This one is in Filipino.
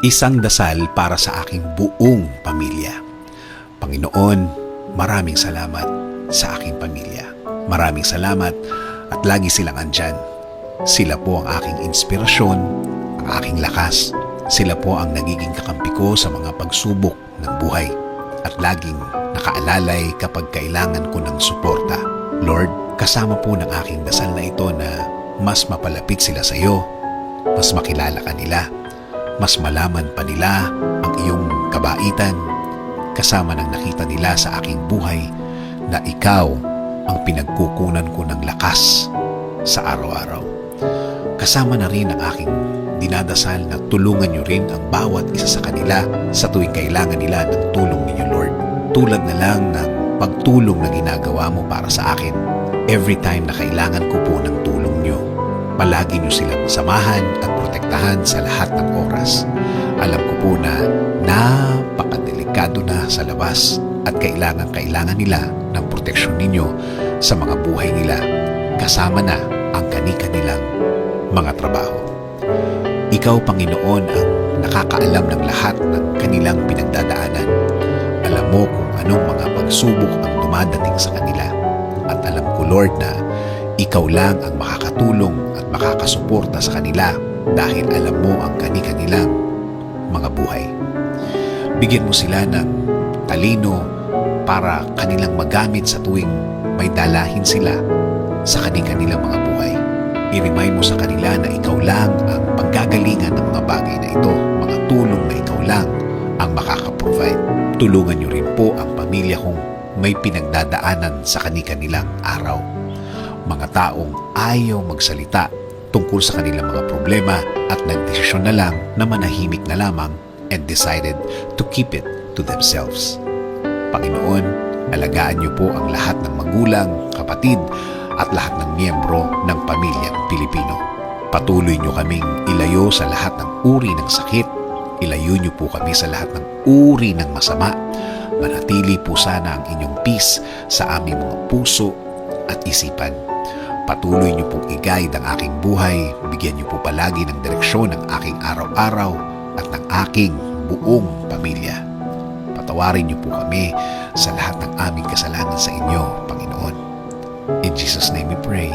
Isang dasal para sa aking buong pamilya. Panginoon, maraming salamat sa aking pamilya. Maraming salamat at lagi silang andyan. Sila po ang aking inspirasyon, ang aking lakas. Sila po ang nagiging kakampi ko sa mga pagsubok ng buhay at laging nakaalalay kapag kailangan ko ng suporta. Lord, kasama po ng aking dasal na ito na mas mapalapit sila sa iyo, mas makilala ka nila, mas malaman pa nila ang iyong kabaitan, kasama ng nakita nila sa aking buhay na ikaw ang pinagkukunan ko ng lakas sa araw-araw. Kasama na rin ang aking dinadasal na tulungan niyo rin ang bawat isa sa kanila sa tuwing kailangan nila ng tulong ninyo, Lord. Tulad na lang ng pagtulong na ginagawa mo para sa akin. Every time na kailangan ko po ng tulong niyo, palagi niyo silang samahan at protektahan sa lahat ng oras. Alam ko po na napakadelikado na sa labas at kailangan nila ng proteksyon ninyo sa mga buhay nila, kasama na ang kani-kanilang mga trabaho. Ikaw, Panginoon, ang nakakaalam ng lahat ng kanilang pinagdadaanan. Alam mo kung anong mga pagsubok ang dumadating sa kanila. At alam ko, Lord, na ikaw lang ang makakatulong at makakasuporta sa kanila dahil alam mo ang kani-kanilang mga buhay. Bigyan mo sila ng talino para kanilang magamit sa tuwing may dalahin sila sa kani-kanilang mga buhay. I-remind mo sa kanila na ikaw lang ang panggagalingan ng mga bagay na ito, mga tulong na ikaw lang ang makakaprovide. Tulungan niyo rin po ang pamilya kong may pinagdadaanan sa kani-kanilang araw. Mga taong ayaw magsalita tungkol sa kanilang mga problema at nagdesisyon na lang na manahimik na lamang and decided to keep it to themselves. Panginoon, alagaan niyo po ang lahat ng magulang, kapatid, at lahat ng miyembro ng pamilyang Pilipino. Patuloy niyo kaming ilayo sa lahat ng uri ng sakit. Ilayo niyo po kami sa lahat ng uri ng masama. Manatili po sana ang inyong peace sa aming mga puso at isipan. Patuloy niyo pong i-guide ang aking buhay. Bigyan niyo po palagi ng direksyon ng aking araw-araw at ng aking buong pamilya. Patawarin niyo po kami sa lahat ng aming kasalanan sa inyo, Panginoon. In Jesus' name we pray.